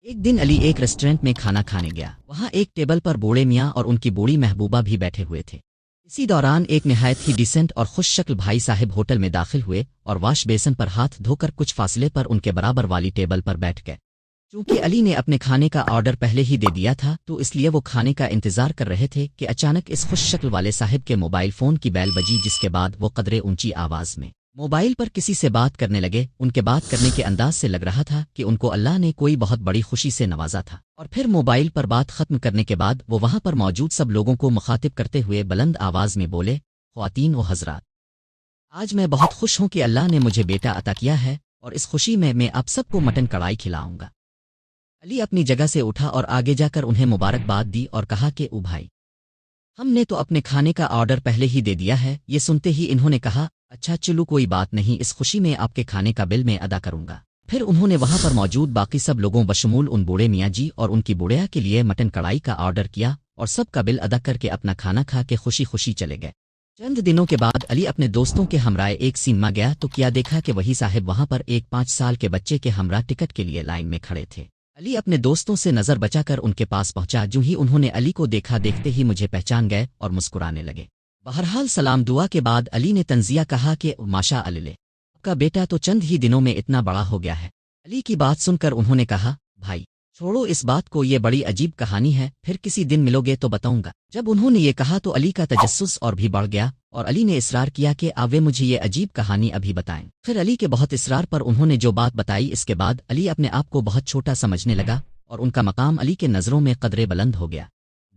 एक दिन अली एक रेस्टोरेंट में खाना खाने गया। वहाँ एक टेबल पर बूढ़े मियाँ और उनकी बूढ़ी महबूबा भी बैठे हुए थे। इसी दौरान एक निहायत ही डिसेंट और खुश शक्ल भाई साहब होटल में दाखिल हुए और वाश बेसन पर हाथ धोकर कुछ फासले पर उनके बराबर वाली टेबल पर बैठ गए। चूंकि अली ने अपने खाने का ऑर्डर पहले ही दे दिया था तो इसलिए वो खाने का इंतजार कर रहे थे कि अचानक इस खुश शक्ल वाले साहब के मोबाइल फ़ोन की बैल बजी, जिसके बाद वो कदरे ऊंची आवाज़ में मोबाइल पर किसी से बात करने लगे। उनके बात करने के अंदाज से लग रहा था कि उनको अल्लाह ने कोई बहुत बड़ी खुशी से नवाजा था। और फिर मोबाइल पर बात खत्म करने के बाद वो वहां पर मौजूद सब लोगों को मुखातिब करते हुए बुलंद आवाज़ में बोले, ख्वातीन व हजरात, आज मैं बहुत खुश हूं कि अल्लाह ने मुझे बेटा अता किया है और इस खुशी में मैं आप सबको मटन कढ़ाई खिलाऊंगा। अली अपनी जगह से उठा और आगे जाकर उन्हें मुबारकबाद दी और कहा कि ओ भाई, हमने तो अपने खाने का ऑर्डर पहले ही दे दिया है। ये सुनते ही इन्होंने कहा, अच्छा चलो कोई बात नहीं, इस खुशी में आपके खाने का बिल मैं अदा करूंगा। फिर उन्होंने वहां पर मौजूद बाकी सब लोगों बशमूल उन बूढ़े मियाँ जी और उनकी बुढ़िया के लिए मटन कढ़ाई का ऑर्डर किया और सबका बिल अदा करके अपना खाना खा के खुशी खुशी चले गए। चंद दिनों के बाद अली अपने दोस्तों के हमराए एक सिनेमा गया तो क्या देखा कि वही साहब वहां पर एक 5 साल के बच्चे के हमरा टिकट के लिए लाइन में खड़े थे। अली अपने दोस्तों से नज़र बचाकर उनके पास पहुंचा। जो ही उन्होंने अली को देखा, देखते ही मुझे पहचान गए और मुस्कुराने लगे। बहरहाल सलाम दुआ के बाद अली ने तंजिया कहा कि माशा अल्लाह, आपका बेटा तो चंद ही दिनों में इतना बड़ा हो गया है। अली की बात सुनकर उन्होंने कहा, भाई छोड़ो इस बात को, ये बड़ी अजीब कहानी है, फिर किसी दिन मिलोगे तो बताऊंगा। जब उन्होंने ये कहा तो अली का तजस्सुस और भी बढ़ गया और अली ने इसरार किया कि आवे मुझे ये अजीब कहानी अभी बताएं। फिर अली के बहुत इसरार पर उन्होंने जो बात बताई, इसके बाद अली अपने आप को बहुत छोटा समझने लगा और उनका मकाम अली के नज़रों में कदरे बुलंद हो गया।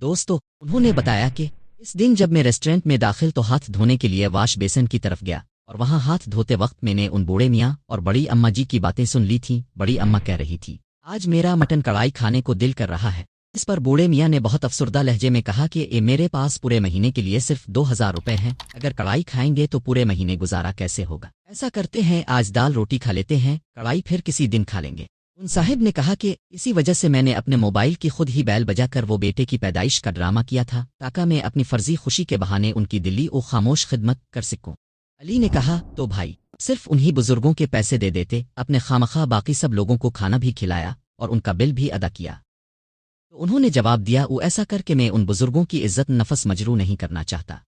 दोस्तों, उन्होंने बताया कि इस दिन जब मैं रेस्टोरेंट में दाखिल तो हाथ धोने के लिए वाश बेसन की तरफ गया और वहां हाथ धोते वक्त मैंने उन बूढ़े मियाँ और बड़ी अम्मा जी की बातें सुन ली थीं। बड़ी अम्मा कह रही थी, आज मेरा मटन कढ़ाई खाने को दिल कर रहा है। इस पर बूढ़े मियाँ ने बहुत अफसुर्दा लहजे में कहा कि ये मेरे पास पूरे महीने के लिए सिर्फ 2000 रुपए हैं, अगर कढ़ाई खाएंगे तो पूरे महीने गुजारा कैसे होगा। ऐसा करते हैं, आज दाल रोटी खा लेते हैं, कढ़ाई फिर किसी दिन खा लेंगे। उन साहिब ने कहा कि इसी वजह से मैंने अपने मोबाइल की खुद ही बैल बजाकर वो बेटे की पैदाइश का ड्रामा किया था ताकि मैं अपनी फर्जी खुशी के बहाने उनकी दिल्ली और खामोश खिदमत कर सकूं। अली ने कहा, तो भाई सिर्फ उन्हीं बुजुर्गों के पैसे दे देते, अपने खामखा बाकी सब लोगों को खाना भी खिलाया और उनका बिल भी अदा किया। तो उन्होंने जवाब दिया, वो ऐसा करके मैं उन बुजुर्गों की इज्जत नफस मजरू नहीं करना चाहता।